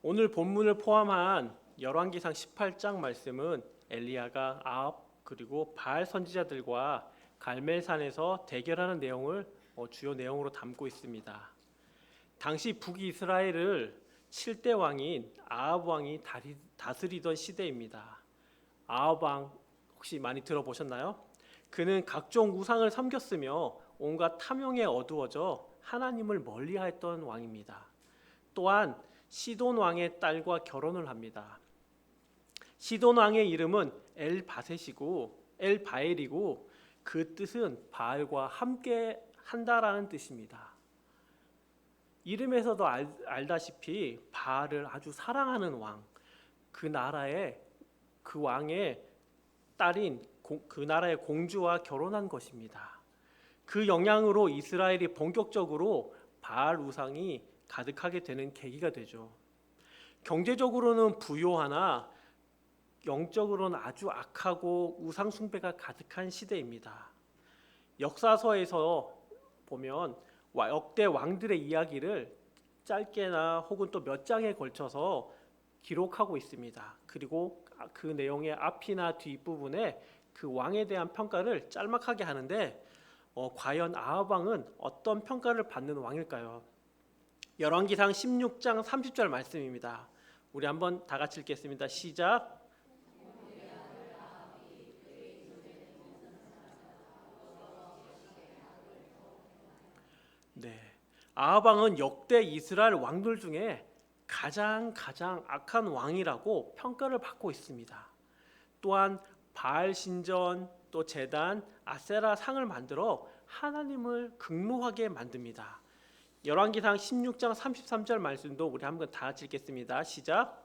오늘 본문을 포함한 열왕기상 18장 말씀은 엘리야가 아합 그리고 바알 선지자들과 갈멜산에서 대결하는 내용을 주요 내용으로 담고 있습니다. 당시 북이스라엘을 7대 왕인 아합 왕이 다스리던 시대입니다. 아합 왕 혹시 많이 들어보셨나요? 그는 각종 우상을 섬겼으며 온갖 탐욕에 어두워져 하나님을 멀리하였던 왕입니다. 또한 시돈 왕의 딸과 결혼을 합니다. 시돈 왕의 이름은 엘바엘이고 그 뜻은 바알과 함께 한다라는 뜻입니다. 이름에서도 알다시피 바알을 아주 사랑하는 왕, 그 나라의 그 왕의 딸인 그 나라의 공주와 결혼한 것입니다. 그 영향으로 이스라엘이 본격적으로 바알 우상이 가득하게 되는 계기가 되죠. 경제적으로는 부요하나 영적으로는 아주 악하고 우상 숭배가 가득한 시대입니다. 역사서에서 보면 역대 왕들의 이야기를 짧게나 혹은 또 몇 장에 걸쳐서 기록하고 있습니다. 그리고 그 내용의 앞이나 뒷부분에 그 왕에 대한 평가를 짤막하게 하는데 과연 아합 왕은 어떤 평가를 받는 왕일까요? 열왕기상 16장 30절 말씀입니다. 우리 한번 다 같이 읽겠습니다. 시작. 네, 아합 왕은 역대 이스라엘 왕들 중에 가장 악한 왕이라고 평가를 받고 있습니다. 또한 바알 신전, 또 제단, 아세라 상을 만들어 하나님을 극노하게 만듭니다. 열왕기상 16장 33절 말씀도 우리 한번 다 같이 읽겠습니다. 시작.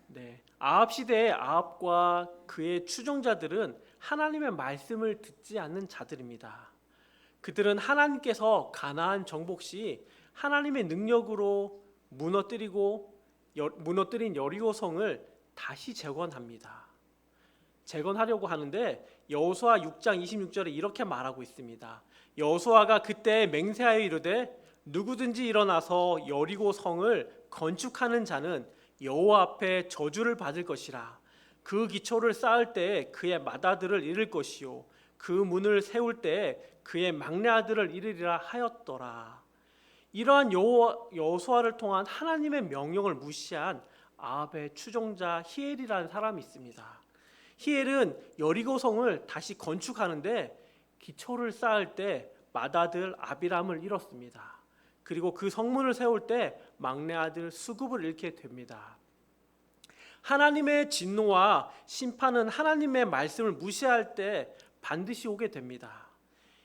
네, 아합 시대의 아합과 그의 추종자들은 하나님의 말씀을 듣지 않는 자들입니다. 그들은 하나님께서 가나안 정복 시 하나님의 능력으로 무너뜨린 여리고성을 다시 재건합니다. 재건하려고 하는데 여호수아 6장 26절에 이렇게 말하고 있습니다. 여호수아가 그때 맹세하여 이르되 누구든지 일어나서 여리고 성을 건축하는 자는 여호와 앞에 저주를 받을 것이라. 그 기초를 쌓을 때 그의 맏아들을 잃을 것이요 그 문을 세울 때 그의 막내 아들을 잃으리라 하였더라. 이러한 여호수아를 통한 하나님의 명령을 무시한 아합의 추종자 히엘이라는 사람이 있습니다. 히엘은 여리고성을 다시 건축하는데 기초를 쌓을 때 맏아들 아비람을 잃었습니다. 그리고 그 성문을 세울 때 막내 아들 수굽을 잃게 됩니다. 하나님의 진노와 심판은 하나님의 말씀을 무시할 때 반드시 오게 됩니다.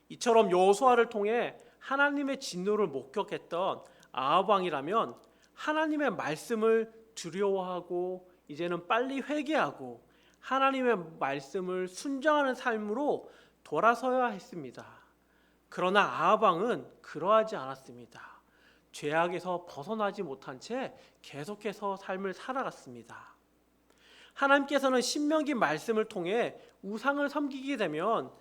이처럼 여호수아를 통해 하나님의 진노를 목격했던 아합 왕이라면 하나님의 말씀을 두려워하고 이제는 빨리 회개하고 하나님의 말씀을 순종하는 삶으로 돌아서야 했습니다. 그러나 아합 왕은 그러하지 않았습니다. 죄악에서 벗어나지 못한 채 계속해서 삶을 살아갔습니다. 하나님께서는 신명기 말씀을 통해 우상을 섬기게 되면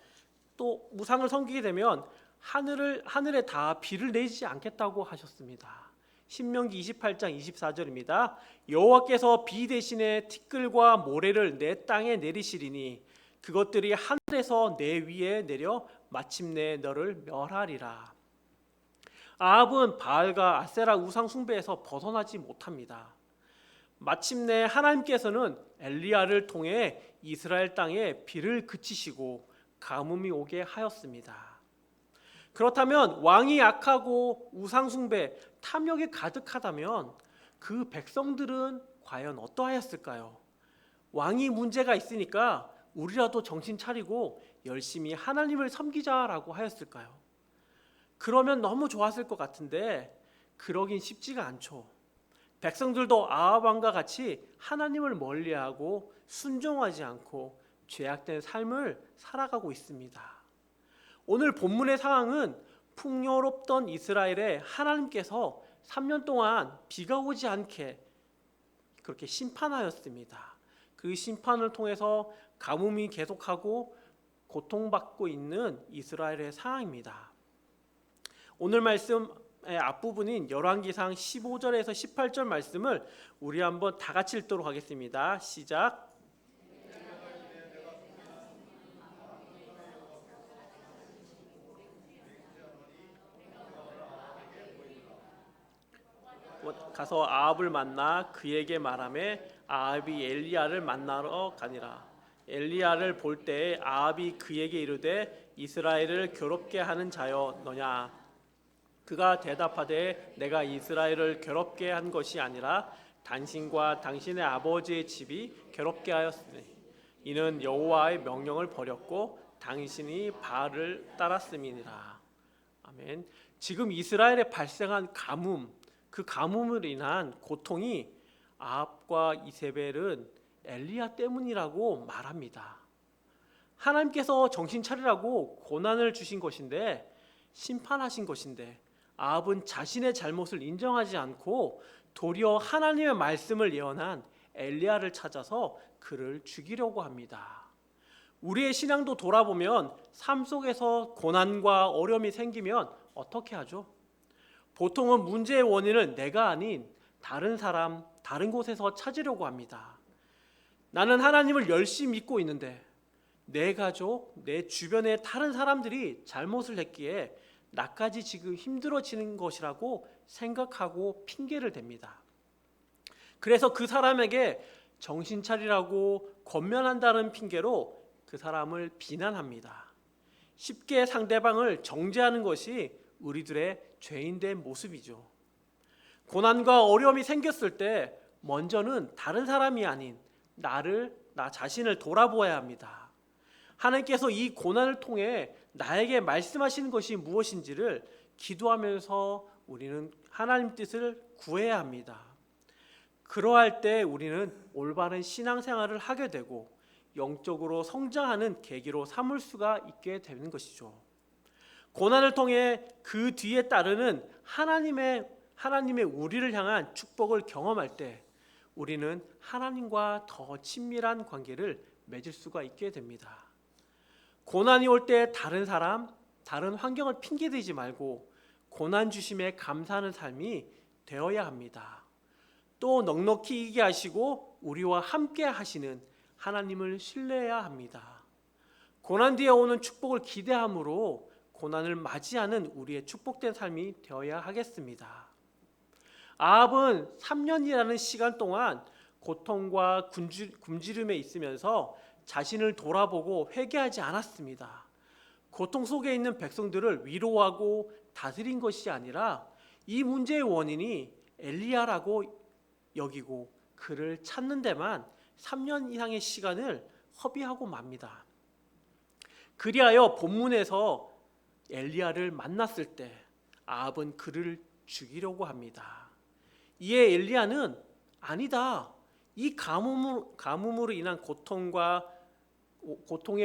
하늘에 다 비를 내리지 않겠다고 하셨습니다. 신명기 28장 24절입니다. 여호와께서 비 대신에 티끌과 모래를 내 땅에 내리시리니 그것들이 하늘에서 내 위에 내려 마침내 너를 멸하리라. 아합은 바알과 아세라 우상 숭배에서 벗어나지 못합니다. 마침내 하나님께서는 엘리야를 통해 이스라엘 땅에 비를 그치시고 가뭄이 오게 하였습니다. 그렇다면 왕이 악하고 우상 숭배, 탐욕에 가득하다면 그 백성들은 과연 어떠하였을까요? 왕이 문제가 있으니까 우리라도 정신 차리고 열심히 하나님을 섬기자라고 하였을까요? 그러면 너무 좋았을 것 같은데 그러긴 쉽지가 않죠. 백성들도 아합 왕과 같이 하나님을 멀리하고 순종하지 않고 죄악된 삶을 살아가고 있습니다. 오늘 본문의 상황은 풍요롭던 이스라엘에 하나님께서 3년 동안 비가 오지 않게 그렇게 심판하였습니다. 그 심판을 통해서 가뭄이 계속하고 고통받고 있는 이스라엘의 상황입니다. 오늘 말씀의 앞부분인 열왕기상 15절에서 18절 말씀을 우리 한번 다 같이 읽도록 하겠습니다. 시작. 가서 아합을 만나 그에게 말하매 아합이 엘리야를 만나러 가니라. 엘리야를 볼 때에 아합이 그에게 이르되 이스라엘을 괴롭게 하는 자여 너냐. 그가 대답하되 내가 이스라엘을 괴롭게 한 것이 아니라 당신과 당신의 아버지의 집이 괴롭게 하였으니 이는 여호와의 명령을 버렸고 당신이 바알을 따랐음이니라. 아멘. 지금 이스라엘에 발생한 가뭄, 그 가뭄으로 인한 고통이 아합과 이세벨은 엘리야 때문이라고 말합니다. 하나님께서 정신 차리라고 고난을 주신 것인데, 심판하신 것인데, 아합은 자신의 잘못을 인정하지 않고 도리어 하나님의 말씀을 예언한 엘리야를 찾아서 그를 죽이려고 합니다. 우리의 신앙도 돌아보면 삶 속에서 고난과 어려움이 생기면 어떻게 하죠? 보통은 문제의 원인을 내가 아닌 다른 사람, 다른 곳에서 찾으려고 합니다. 나는 하나님을 열심히 믿고 있는데 내 가족, 내 주변의 다른 사람들이 잘못을 했기에 나까지 지금 힘들어지는 것이라고 생각하고 핑계를 댑니다. 그래서 그 사람에게 정신 차리라고 권면한다는 핑계로 그 사람을 비난합니다. 쉽게 상대방을 정죄하는 것이 우리들의 죄인된 모습이죠. 고난과 어려움이 생겼을 때 먼저는 다른 사람이 아닌 나 자신을 돌아보아야 합니다. 하나님께서 이 고난을 통해 나에게 말씀하시는 것이 무엇인지를 기도하면서 우리는 하나님 뜻을 구해야 합니다. 그러할 때 우리는 올바른 신앙생활을 하게 되고 영적으로 성장하는 계기로 삼을 수가 있게 되는 것이죠. 고난을 통해 그 뒤에 따르는 하나님의 우리를 향한 축복을 경험할 때 우리는 하나님과 더 친밀한 관계를 맺을 수가 있게 됩니다. 고난이 올 때 다른 사람, 다른 환경을 핑계대지 말고 고난 주심에 감사하는 삶이 되어야 합니다. 또 넉넉히 이기게 하시고 우리와 함께 하시는 하나님을 신뢰해야 합니다. 고난 뒤에 오는 축복을 기대함으로 고난을 맞이하는 우리의 축복된 삶이 되어야 하겠습니다. 아합은 3년이라는 시간 동안 고통과 굶주림에 있으면서 자신을 돌아보고 회개하지 않았습니다. 고통 속에 있는 백성들을 위로하고 다스린 것이 아니라 이 문제의 원인이 엘리야라고 여기고 그를 찾는 데만 3년 이상의 시간을 허비하고 맙니다. 그리하여 본문에서 엘리야를 만났을 때 아합은 그를 죽이려고 합니다. 이에 엘리야는 아니다. 이 가뭄으로 인한 고통의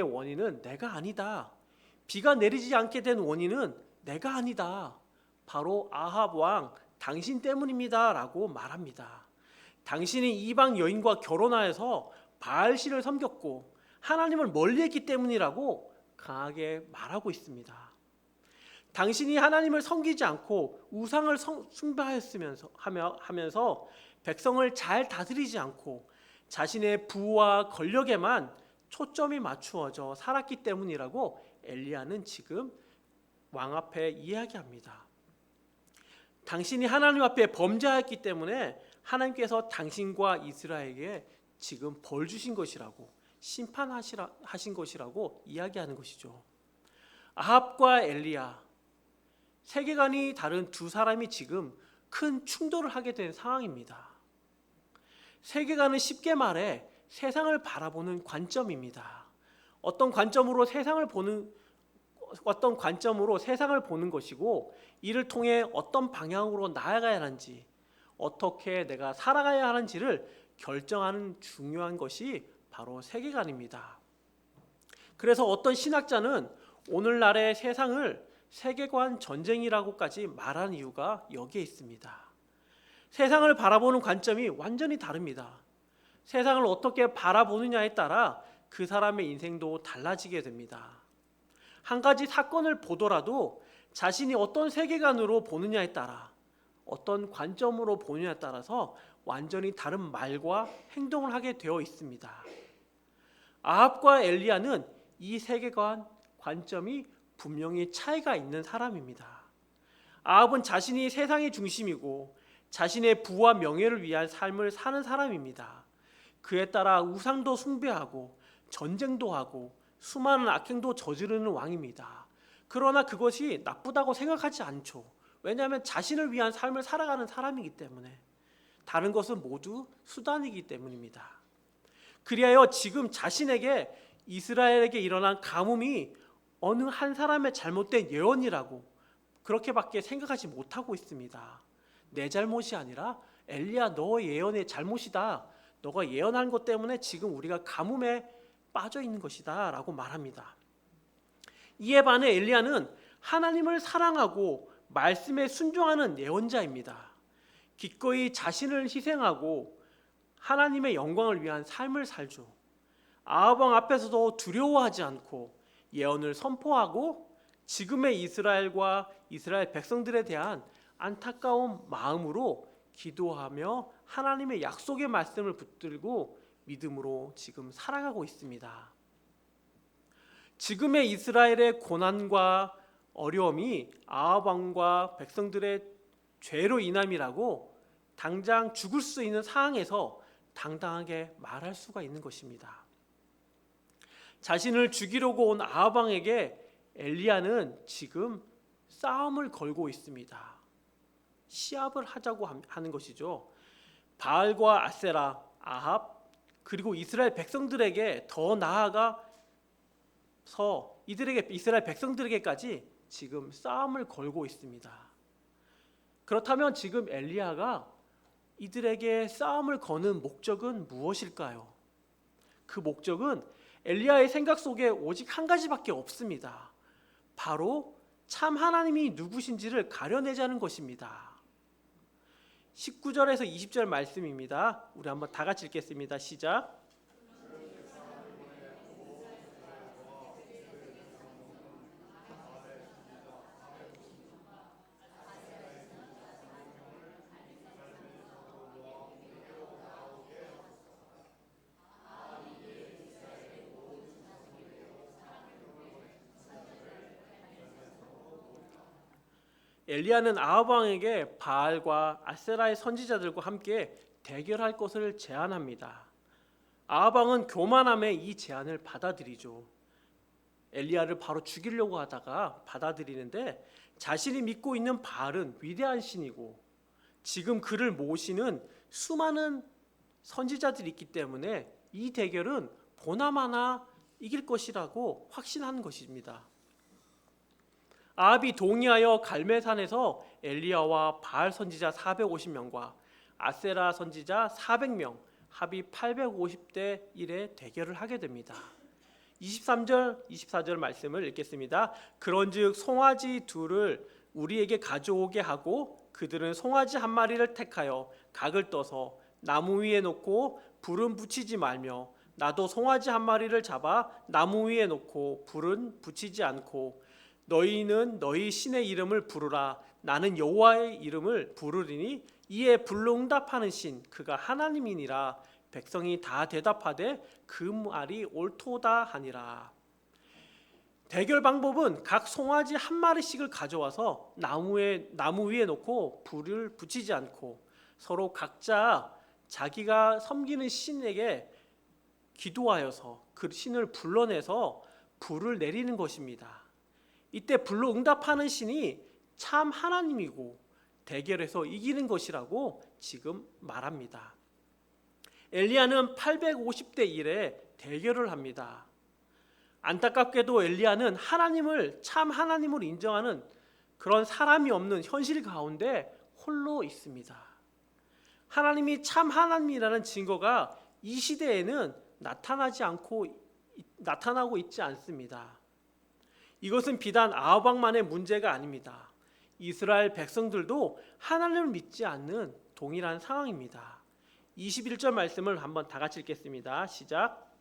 원인은 내가 아니다. 비가 내리지 않게 된 원인은 내가 아니다. 바로 아합 왕 당신 때문입니다. 라고 말합니다. 당신이 이방 여인과 결혼하여서 바알신을 섬겼고 하나님을 멀리했기 때문이라고 강하게 말하고 있습니다. 당신이 하나님을 섬기지 않고 우상을 숭배하면서 백성을 잘 다스리지 않고 자신의 부와 권력에만 초점이 맞추어져 살았기 때문이라고 엘리야는 지금 왕 앞에 이야기합니다. 당신이 하나님 앞에 범죄하였기 때문에 하나님께서 당신과 이스라엘에게 지금 벌 주신 것이라고 심판하신 것이라고 이야기하는 것이죠. 아합과 엘리야, 세계관이 다른 두 사람이 지금 큰 충돌을 하게 된 상황입니다. 세계관은 쉽게 말해 세상을 바라보는 관점입니다. 어떤 관점으로 세상을 보는 것이고 이를 통해 어떤 방향으로 나아가야 하는지, 어떻게 내가 살아가야 하는지를 결정하는 중요한 것이 바로 세계관입니다. 그래서 어떤 신학자는 오늘날의 세상을 세계관 전쟁이라고까지 말하는 이유가 여기에 있습니다. 세상을 바라보는 관점이 완전히 다릅니다. 세상을 어떻게 바라보느냐에 따라 그 사람의 인생도 달라지게 됩니다. 한 가지 사건을 보더라도 자신이 어떤 세계관으로 보느냐에 따라, 어떤 관점으로 보느냐에 따라서 완전히 다른 말과 행동을 하게 되어 있습니다. 아합과 엘리야는 이 세계관, 관점이 분명히 차이가 있는 사람입니다. 아합은 자신이 세상의 중심이고 자신의 부와 명예를 위한 삶을 사는 사람입니다. 그에 따라 우상도 숭배하고 전쟁도 하고 수많은 악행도 저지르는 왕입니다. 그러나 그것이 나쁘다고 생각하지 않죠. 왜냐하면 자신을 위한 삶을 살아가는 사람이기 때문에, 다른 것은 모두 수단이기 때문입니다. 그리하여 지금 자신에게, 이스라엘에게 일어난 가뭄이 어느 한 사람의 잘못된 예언이라고 그렇게밖에 생각하지 못하고 있습니다. 내 잘못이 아니라 엘리야, 너 예언의 잘못이다. 너가 예언한 것 때문에 지금 우리가 가뭄에 빠져 있는 것이다 라고 말합니다. 이에 반해 엘리야는 하나님을 사랑하고 말씀에 순종하는 예언자입니다. 기꺼이 자신을 희생하고 하나님의 영광을 위한 삶을 살죠. 아합 왕 앞에서도 두려워하지 않고 예언을 선포하고 지금의 이스라엘과 이스라엘 백성들에 대한 안타까운 마음으로 기도하며 하나님의 약속의 말씀을 붙들고 믿음으로 지금 살아가고 있습니다. 지금의 이스라엘의 고난과 어려움이 아합 왕과 백성들의 죄로 인함이라고 당장 죽을 수 있는 상황에서 당당하게 말할 수가 있는 것입니다. 자신을 죽이려고 온 아합 왕에게 엘리야는 지금 싸움을 걸고 있습니다. 시합을 하자고 하는 것이죠. 바알과 아세라, 아합, 그리고 이스라엘 백성들에게 더 나아가서 이스라엘 백성들에게까지 지금 싸움을 걸고 있습니다. 그렇다면 지금 엘리야가 이들에게 싸움을 거는 목적은 무엇일까요? 그 목적은 엘리야의 생각 속에 오직 한 가지밖에 없습니다. 바로 참 하나님이 누구신지를 가려내자는 것입니다. 19절에서 20절 말씀입니다. 우리 한번 다 같이 읽겠습니다. 시작. 엘리야는 아합 왕에게 바알과 아세라의 선지자들과 함께 대결할 것을 제안합니다. 아합 왕은 교만함에 이 제안을 받아들이죠. 엘리야를 바로 죽이려고 하다가 받아들이는데, 자신이 믿고 있는 바알은 위대한 신이고 지금 그를 모시는 수많은 선지자들이 있기 때문에 이 대결은 보나마나 이길 것이라고 확신한 것입니다. 아합이 동의하여 갈멜산에서 엘리야와 바알 선지자 450명과 아세라 선지자 400명, 합이 850대 1의 대결을 하게 됩니다. 23절, 24절 말씀을 읽겠습니다. 그런즉 송아지 둘을 우리에게 가져오게 하고 그들은 송아지 한 마리를 택하여 각을 떠서 나무 위에 놓고 불은 붙이지 말며 나도 송아지 한 마리를 잡아 나무 위에 놓고 불은 붙이지 않고 너희는 너희 신의 이름을 부르라. 나는 여호와의 이름을 부르리니 이에 불로 응답하는 신 그가 하나님이니라. 백성이 다 대답하되 그 말이 옳도다 하니라. 대결 방법은 각 송아지 한 마리씩을 가져와서 나무 위에 놓고 불을 붙이지 않고 서로 각자 자기가 섬기는 신에게 기도하여서 그 신을 불러내서 불을 내리는 것입니다. 이때 불로 응답하는 신이 참 하나님이고 대결에서 이기는 것이라고 지금 말합니다. 엘리야는 850대 1에 대결을 합니다. 안타깝게도 엘리야는 하나님을 참 하나님으로 인정하는 그런 사람이 없는 현실 가운데 홀로 있습니다. 하나님이 참 하나님이라는 증거가 이 시대에는 나타나고 있지 않습니다. 이것은 비단 아합 왕만의 문제가 아닙니다. 이스라엘 백성들도 하나님을 믿지 않는 동일한 상황입니다. 21절 말씀을 한번 다 같이 읽겠습니다. 시작.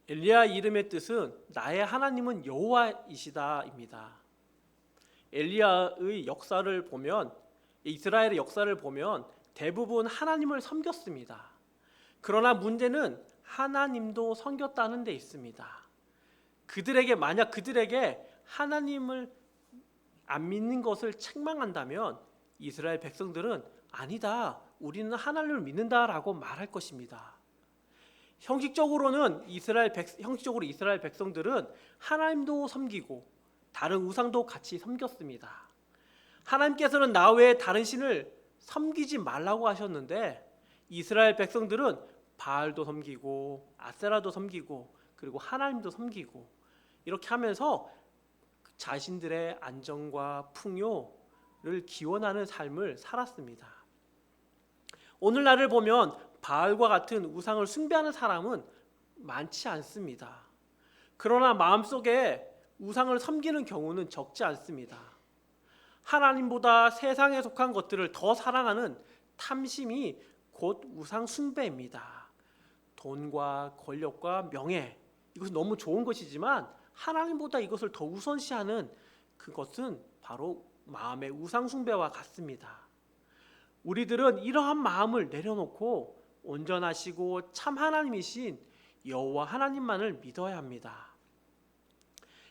엘리야 이름의 뜻은 나의 하나님은 여호와이시다입니다. 엘리야의 역사를 보면, 이스라엘의 역사를 보면 대부분 하나님을 섬겼습니다. 그러나 문제는 하나님도 섬겼다는 데 있습니다. 만약 그들에게 하나님을 안 믿는 것을 책망한다면 이스라엘 백성들은 아니다, 우리는 하나님을 믿는다라고 말할 것입니다. 형식적으로 이스라엘 백성들은 하나님도 섬기고 다른 우상도 같이 섬겼습니다. 하나님께서는 나 외에 다른 신을 섬기지 말라고 하셨는데 이스라엘 백성들은 바알도 섬기고 아세라도 섬기고 그리고 하나님도 섬기고 이렇게 하면서 자신들의 안정과 풍요를 기원하는 삶을 살았습니다. 오늘날을 보면 바알과 같은 우상을 숭배하는 사람은 많지 않습니다. 그러나 마음속에 우상을 섬기는 경우는 적지 않습니다. 하나님보다 세상에 속한 것들을 더 사랑하는 탐심이 곧 우상 숭배입니다. 돈과 권력과 명예, 이것은 너무 좋은 것이지만 하나님보다 이것을 더 우선시하는 그것은 바로 마음의 우상 숭배와 같습니다. 우리들은 이러한 마음을 내려놓고 온전하시고 참 하나님이신 여호와 하나님만을 믿어야 합니다.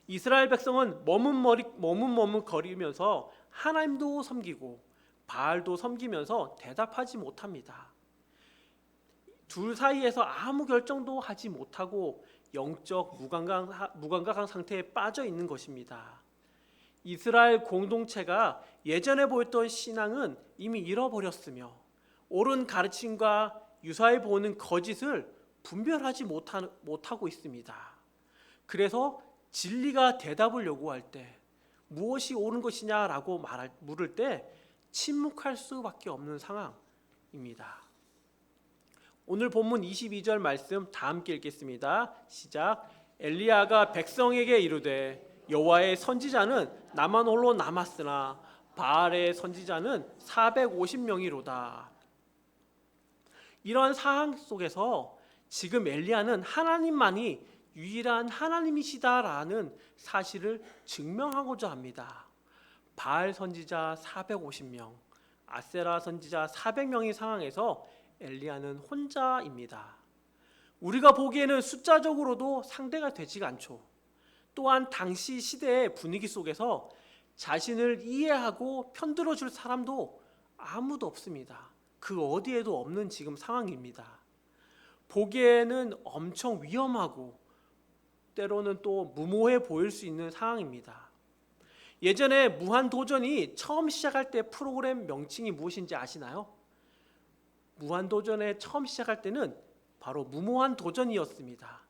이스라엘 백성은 머뭇머뭇거리면서 하나님도 섬기고 바알도 섬기면서 대답하지 못합니다. 둘 사이에서 아무 결정도 하지 못하고 영적 무감각한 상태에 빠져 있는 것입니다. 이스라엘 공동체가 예전에 보였던 신앙은 이미 잃어버렸으며 옳은 가르침과 유사해 보이는 거짓을 분별하지 못하고 있습니다. 그래서 진리가 대답을 요구할 때 무엇이 옳은 것이냐라고 물을 때 침묵할 수밖에 없는 상황입니다. 오늘 본문 22절 말씀 다 함께 읽겠습니다. 시작. 엘리야가 백성에게 이르되 여호와의 선지자는 나만 홀로 남았으나 바알의 선지자는 450명이로다. 이러한 상황 속에서 지금 엘리야는 하나님만이 유일한 하나님이시다라는 사실을 증명하고자 합니다. 바알 선지자 450명, 아세라 선지자 400명의 상황에서 엘리야는 혼자입니다. 우리가 보기에는 숫자적으로도 상대가 되지가 않죠. 또한 당시 시대의 분위기 속에서 자신을 이해하고 편들어 줄 사람도 아무도 없습니다. 그 어디에도 없는 지금 상황입니다. 보기에는 엄청 위험하고 때로는 또 무모해 보일 수 있는 상황입니다. 예전에 무한도전이 처음 시작할 때 프로그램 명칭이 무엇인지 아시나요? 무한도전에 처음 시작할 때는 바로 무모한 도전이었습니다.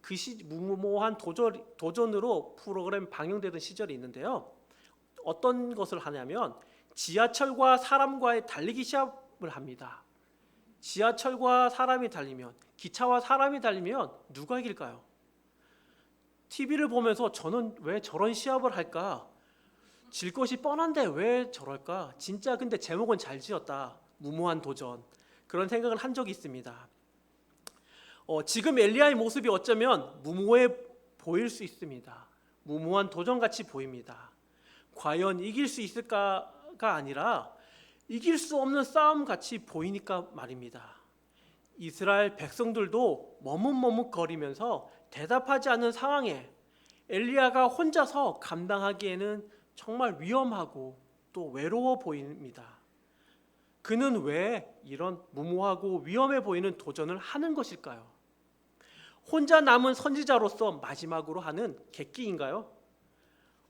그 무모한 도전으로 프로그램 방영되던 시절이 있는데요. 어떤 것을 하냐면 지하철과 사람과의 달리기 시합을 합니다. 지하철과 사람이 달리면, 기차와 사람이 달리면 누가 이길까요? TV를 보면서 저는 왜 저런 시합을 할까? 질 것이 뻔한데 왜 저럴까? 진짜 근데 제목은 잘 지었다. 무모한 도전. 그런 생각을 한 적이 있습니다. 지금 엘리야의 모습이 어쩌면 무모해 보일 수 있습니다. 무모한 도전같이 보입니다. 과연 이길 수 있을까가 아니라 이길 수 없는 싸움같이 보이니까 말입니다. 이스라엘 백성들도 머뭇머뭇거리면서 대답하지 않는 상황에 엘리야가 혼자서 감당하기에는 정말 위험하고 또 외로워 보입니다. 그는 왜 이런 무모하고 위험해 보이는 도전을 하는 것일까요? 혼자 남은 선지자로서 마지막으로 하는 객기인가요?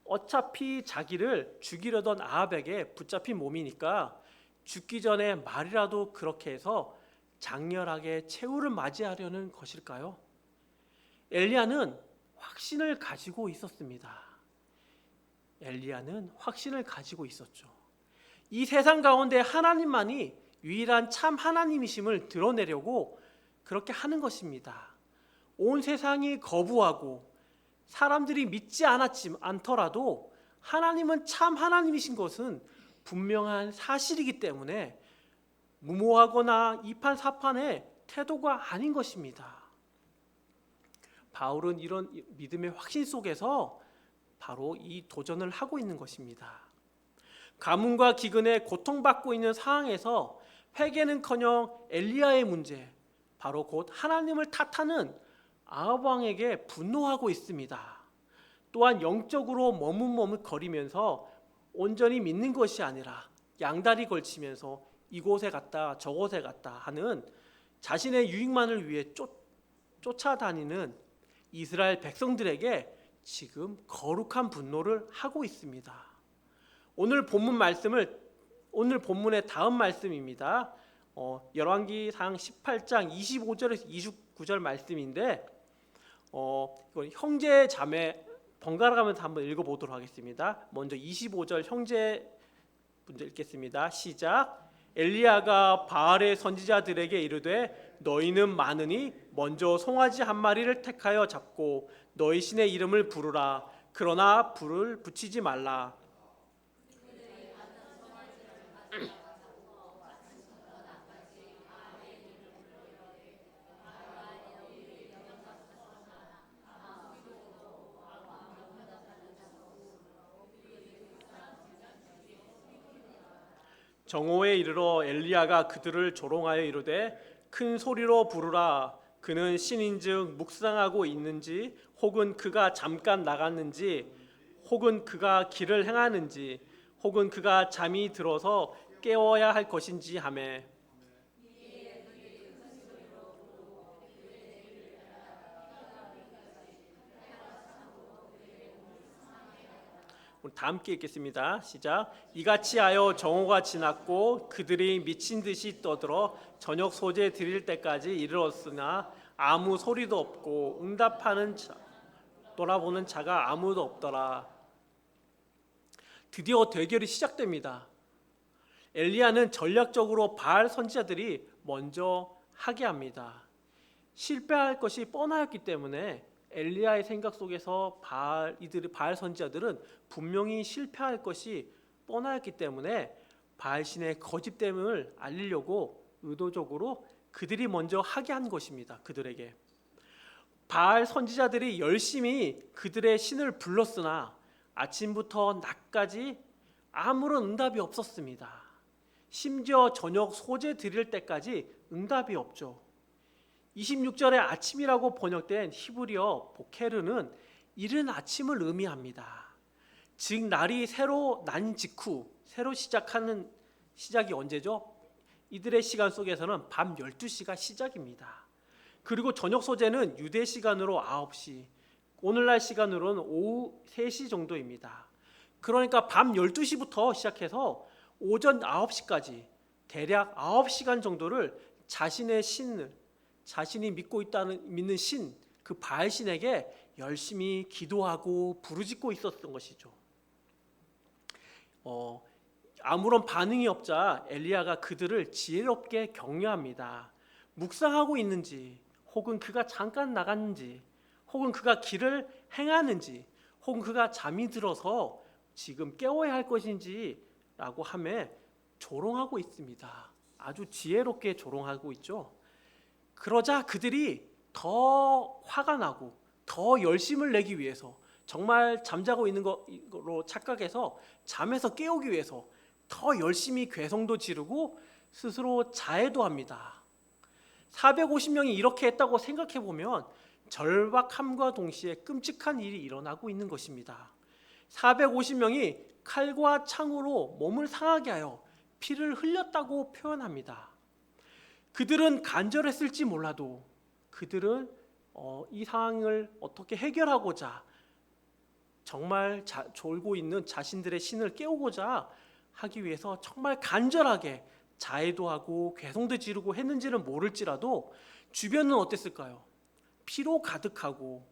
어차피 자기를 죽이려던 아합에게 붙잡힌 몸이니까 죽기 전에 말이라도 그렇게 해서 장렬하게 최후를 맞이하려는 것일까요? 엘리야는 확신을 가지고 있었습니다. 엘리야는 확신을 가지고 있었죠. 이 세상 가운데 하나님만이 유일한 참 하나님이심을 드러내려고 그렇게 하는 것입니다. 온 세상이 거부하고 사람들이 믿지 않더라도 하나님은 참 하나님이신 것은 분명한 사실이기 때문에 무모하거나 이판사판의 태도가 아닌 것입니다. 바울은 이런 믿음의 확신 속에서 바로 이 도전을 하고 있는 것입니다. 가뭄과 기근에 고통받고 있는 상황에서 회개는커녕 엘리야의 문제, 바로 곧 하나님을 탓하는 아합 왕에게 분노하고 있습니다. 또한 영적으로 머뭇머뭇거리면서 온전히 믿는 것이 아니라 양다리 걸치면서 이곳에 갔다 저곳에 갔다 하는 자신의 유익만을 위해 쫓아다니는 이스라엘 백성들에게 지금 거룩한 분노를 하고 있습니다. 오늘 본문의 다음 말씀입니다. 열왕기상 18장 25절에서 29절 말씀인데 이건 형제 자매 번갈아가면서 한번 읽어보도록 하겠습니다. 먼저 25절 형제 먼저 읽겠습니다. 시작. 엘리야가 바알의 선지자들에게 이르되 너희는 많으니 먼저 송아지 한 마리를 택하여 잡고 너희 신의 이름을 부르라. 그러나 불을 붙이지 말라. 정오에 이르러 엘리야가 그들을 조롱하여 이르되 큰 소리로 부르라. 그는 신인즉 묵상하고 있는지 혹은 그가 잠깐 나갔는지 혹은 그가 길을 행하는지 혹은 그가 잠이 들어서 깨워야 할 것인지 하매 다 함께 읽겠습니다. 시작. 이같이 하여 정오가 지났고 그들이 미친 듯이 떠들어 저녁 소재 드릴 때까지 이르렀으나 아무 소리도 없고 응답하는 돌아보는 자가 아무도 없더라. 드디어 대결이 시작됩니다. 엘리야는 전략적으로 바알 선지자들이 먼저 하게 합니다. 실패할 것이 뻔하였기 때문에 엘리야의 생각 속에서 바알 선지자들은 분명히 실패할 것이 뻔하였기 때문에 바알 신의 거짓됨을 알리려고 의도적으로 그들이 먼저 하게 한 것입니다. 그들에게 바알 선지자들이 열심히 그들의 신을 불렀으나 아침부터 낮까지 아무런 응답이 없었습니다. 심지어 저녁 소재 드릴 때까지 응답이 없죠. 26절에 아침이라고 번역된 히브리어 보케르는 이른 아침을 의미합니다. 즉 날이 새로 난 직후 새로 시작하는 시작이 언제죠? 이들의 시간 속에서는 밤 12시가 시작입니다. 그리고 저녁 소재는 유대 시간으로 9시, 오늘날 시간으로는 오후 3시 정도입니다. 그러니까 밤 12시부터 시작해서 오전 9시까지 대략 9시간 정도를 자신의 신을 자신이 믿는 신, 그 바알 신에게 열심히 기도하고 부르짖고 있었던 것이죠. 아무런 반응이 없자 엘리야가 그들을 지혜롭게 격려합니다. 묵상하고 있는지, 혹은 그가 잠깐 나갔는지, 혹은 그가 길을 행하는지, 혹은 그가 잠이 들어서 지금 깨워야 할 것인지라고 하며 조롱하고 있습니다. 아주 지혜롭게 조롱하고 있죠. 그러자 그들이 더 화가 나고 더 열심을 내기 위해서 정말 잠자고 있는 것으로 착각해서 잠에서 깨우기 위해서 더 열심히 괴성도 지르고 스스로 자해도 합니다. 450명이 이렇게 했다고 생각해 보면 절박함과 동시에 끔찍한 일이 일어나고 있는 것입니다. 450명이 칼과 창으로 몸을 상하게 하여 피를 흘렸다고 표현합니다. 그들은 간절했을지 몰라도 그들은 이 상황을 어떻게 해결하고자 정말 졸고 있는 자신들의 신을 깨우고자 하기 위해서 정말 간절하게 자해도 하고 괴성도 지르고 했는지는 모를지라도 주변은 어땠을까요? 피로 가득하고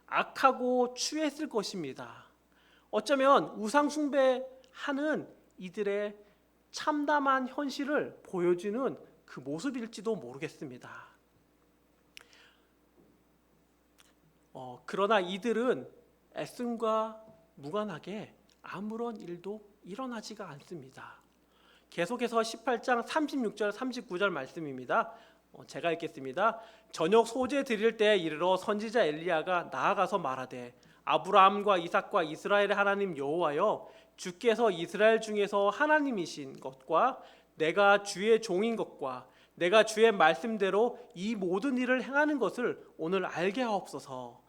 악하고 추했을 것입니다. 어쩌면 우상 숭배하는 이들의 참담한 현실을 보여주는 그 모습일지도 모르겠습니다. 그러나 이들은 애씀과 무관하게 아무런 일도 일어나지가 않습니다. 계속해서 18장 36절 39절 말씀입니다. 제가 읽겠습니다. 저녁 소재 드릴 때에 이르러 선지자 엘리야가 나아가서 말하되 아브라함과 이삭과 이스라엘의 하나님 여호와여, 주께서 이스라엘 중에서 하나님이신 것과 내가 주의 종인 것과 내가 주의 말씀대로 이 모든 일을 행하는 것을 오늘 알게 하옵소서.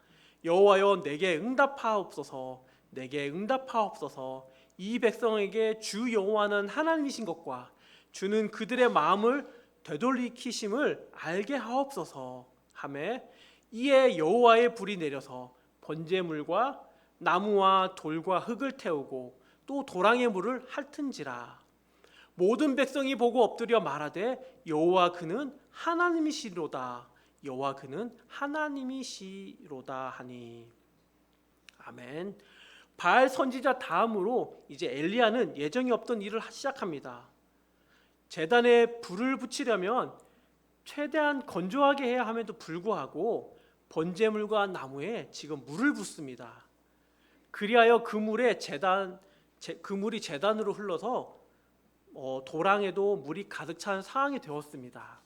여호와여, 내게 응답하옵소서. 내게 응답하옵소서. 이 백성에게 주 여호와는 하나님이신 것과 주는 그들의 마음을 되돌이키심을 알게 하옵소서 하매, 이에 여호와의 불이 내려서 번제물과 나무와 돌과 흙을 태우고 또 도랑의 물을 핥은지라. 모든 백성이 보고 엎드려 말하되 여호와 그는 하나님이시로다. 여호와 그는 하나님이시로다 하니. 아멘. 바알 선지자 다음으로 이제 엘리야는 예정이 없던 일을 시작합니다. 제단에 불을 붙이려면 최대한 건조하게 해야 함에도 불구하고 번제물과 나무에 지금 물을 붓습니다. 그리하여 그 물이 제단으로 흘러서 도랑에도 물이 가득 찬 상황이 되었습니다.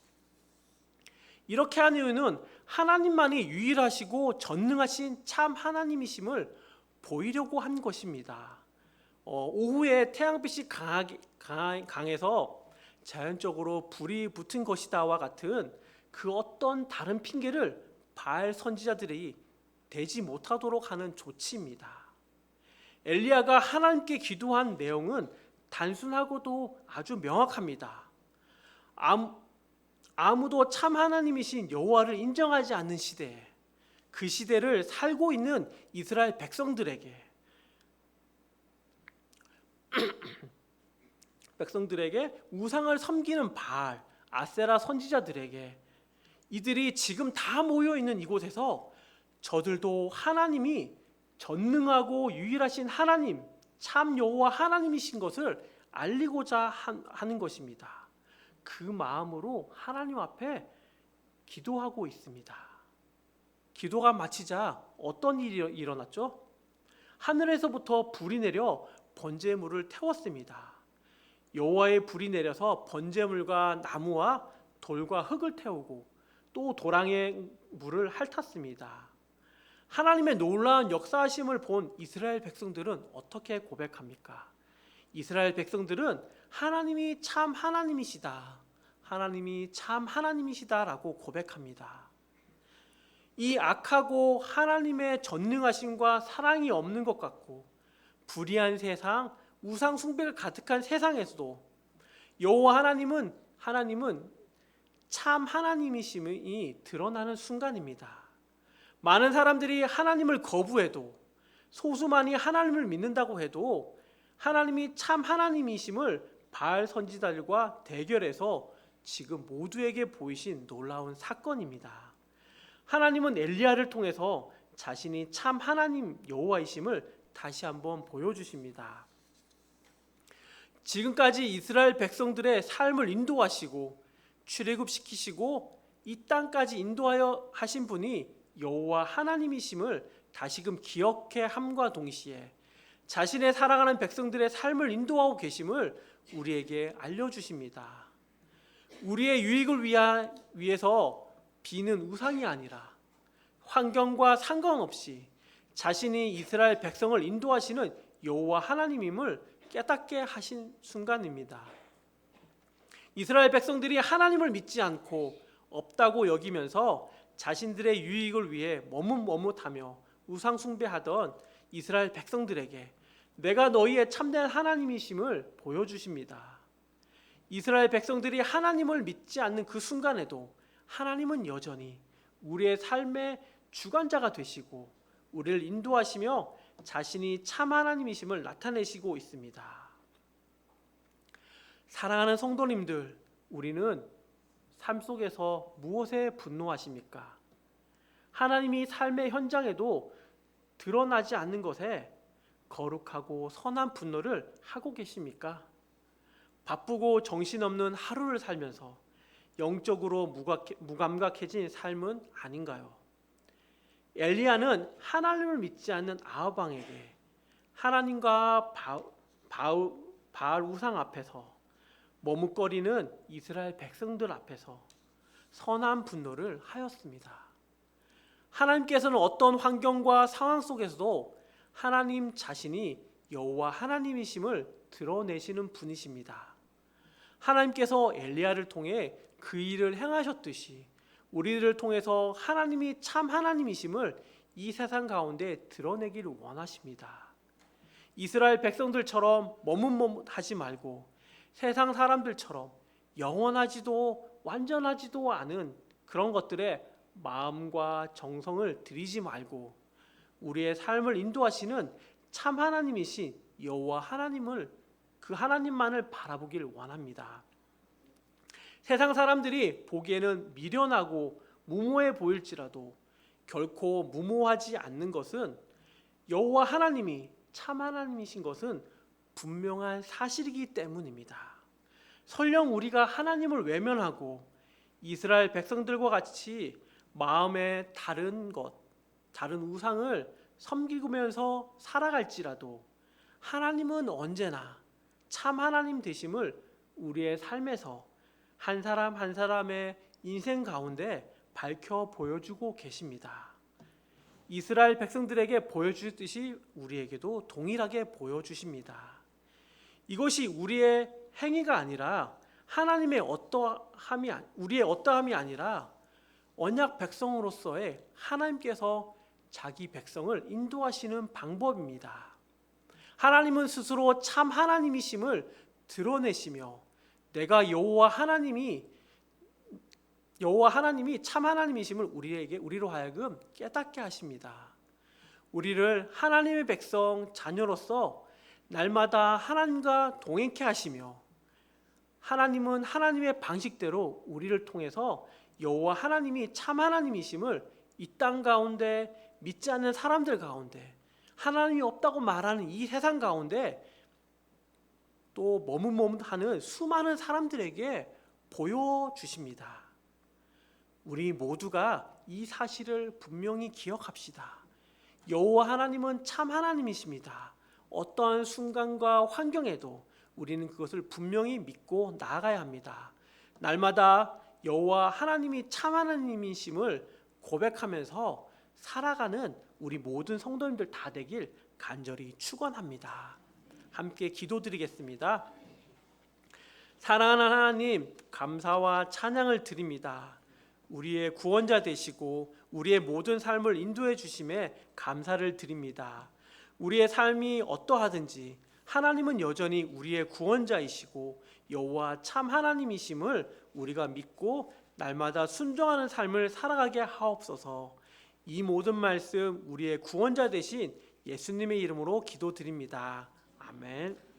이렇게 한 이유는 하나님만이 유일하시고 전능하신 참 하나님이심을 보이려고 한 것입니다. 오후에 태양빛이 강해서 자연적으로 불이 붙은 것이다와 같은 그 어떤 다른 핑계를 바알 선지자들이 대지 못하도록 하는 조치입니다. 엘리야가 하나님께 기도한 내용은 단순하고도 아주 명확합니다. 아무도 참 하나님이신 여호와를 인정하지 않는 시대에, 그 시대를 살고 있는 이스라엘 백성들에게 우상을 섬기는 바알, 아세라 선지자들에게, 이들이 지금 다 모여 있는 이곳에서 저들도 하나님이 전능하고 유일하신 하나님, 참 여호와 하나님이신 것을 알리고자 하는 것입니다. 그 마음으로 하나님 앞에 기도하고 있습니다. 기도가 마치자 어떤 일이 일어났죠? 하늘에서부터 불이 내려 번제물을 태웠습니다. 여호와의 불이 내려서 번제물과 나무와 돌과 흙을 태우고 또 도랑의 물을 핥았습니다. 하나님의 놀라운 역사하심을 본 이스라엘 백성들은 어떻게 고백합니까? 이스라엘 백성들은 하나님이 참 하나님이시다, 하나님이 참 하나님이시다라고 고백합니다. 이 악하고 하나님의 전능하심과 사랑이 없는 것 같고 불의한 세상, 우상 숭배가 가득한 세상에서도 여호와 하나님은 참 하나님이심이 드러나는 순간입니다. 많은 사람들이 하나님을 거부해도, 소수만이 하나님을 믿는다고 해도 하나님이 참 하나님이심을 바알 선지자들과 대결해서 지금 모두에게 보이신 놀라운 사건입니다. 하나님은 엘리야를 통해서 자신이 참 하나님 여호와이심을 다시 한번 보여주십니다. 지금까지 이스라엘 백성들의 삶을 인도하시고 출애굽시키시고 이 땅까지 인도하여 하신 분이 여호와 하나님이심을 다시금 기억해 함과 동시에 자신의 사랑하는 백성들의 삶을 인도하고 계심을 우리에게 알려주십니다. 우리의 유익을 위해서 비는 우상이 아니라 환경과 상관없이 자신이 이스라엘 백성을 인도하시는 여호와 하나님임을 깨닫게 하신 순간입니다. 이스라엘 백성들이 하나님을 믿지 않고 없다고 여기면서 자신들의 유익을 위해 머뭇머뭇하며 우상 숭배하던 이스라엘 백성들에게 내가 너희의 참된 하나님이심을 보여주십니다. 이스라엘 백성들이 하나님을 믿지 않는 그 순간에도 하나님은 여전히 우리의 삶의 주관자가 되시고 우리를 인도하시며 자신이 참 하나님이심을 나타내시고 있습니다. 사랑하는 성도님들, 우리는 삶 속에서 무엇에 분노하십니까? 하나님이 삶의 현장에도 드러나지 않는 것에 거룩하고 선한 분노를 하고 계십니까? 바쁘고 정신없는 하루를 살면서 영적으로 무감각해진 삶은 아닌가요? 엘리야는 하나님을 믿지 않는 아합 왕에게 하나님과 바알 우상 앞에서 머뭇거리는 이스라엘 백성들 앞에서 선한 분노를 하였습니다. 하나님께서는 어떤 환경과 상황 속에서도 하나님 자신이 여호와 하나님이심을 드러내시는 분이십니다. 하나님께서 엘리야를 통해 그 일을 행하셨듯이 우리를 통해서 하나님이 참 하나님이심을 이 세상 가운데 드러내기를 원하십니다. 이스라엘 백성들처럼 머뭇머뭇하지 말고 세상 사람들처럼 영원하지도 완전하지도 않은 그런 것들에 마음과 정성을 들이지 말고 우리의 삶을 인도하시는 참 하나님이신 여호와 하나님을, 그 하나님만을 바라보길 원합니다. 세상 사람들이 보기에는 미련하고 무모해 보일지라도 결코 무모하지 않는 것은 여호와 하나님이 참 하나님이신 것은 분명한 사실이기 때문입니다. 설령 우리가 하나님을 외면하고 이스라엘 백성들과 같이 마음에 다른 우상을 섬기면서 살아갈지라도 하나님은 언제나 참 하나님 되심을 우리의 삶에서 한 사람 한 사람의 인생 가운데 밝혀 보여주고 계십니다. 이스라엘 백성들에게 보여주듯이 우리에게도 동일하게 보여주십니다. 이것이 우리의 행위가 아니라 하나님의 우리의 어떠함이 아니라 언약 백성으로서의 하나님께서 자기 백성을 인도하시는 방법입니다. 하나님은 스스로 참 하나님이심을 드러내시며 내가 여호와 하나님이 참 하나님이심을 우리로 하여금 깨닫게 하십니다. 우리를 하나님의 백성 자녀로서 날마다 하나님과 동행케 하시며 하나님은 하나님의 방식대로 우리를 통해서 여호와 하나님이 참 하나님이심을 이 땅 가운데 믿지 않는 사람들 가운데 하나님이 없다고 말하는 이 세상 가운데 또 머뭇머뭇하는 수많은 사람들에게 보여주십니다. 우리 모두가 이 사실을 분명히 기억합시다. 여호와 하나님은 참 하나님이십니다. 어떠한 순간과 환경에도 우리는 그것을 분명히 믿고 나아가야 합니다. 날마다 여호와 하나님이 참 하나님이심을 고백하면서 살아가는 우리 모든 성도님들 다 되길 간절히 축원합니다. 함께 기도드리겠습니다. 사랑하는 하나님, 감사와 찬양을 드립니다. 우리의 구원자 되시고 우리의 모든 삶을 인도해 주심에 감사를 드립니다. 우리의 삶이 어떠하든지 하나님은 여전히 우리의 구원자이시고 여호와 참 하나님이심을 우리가 믿고 날마다 순종하는 삶을 살아가게 하옵소서. 이 모든 말씀 우리의 구원자 되신 예수님의 이름으로 기도드립니다. 아멘.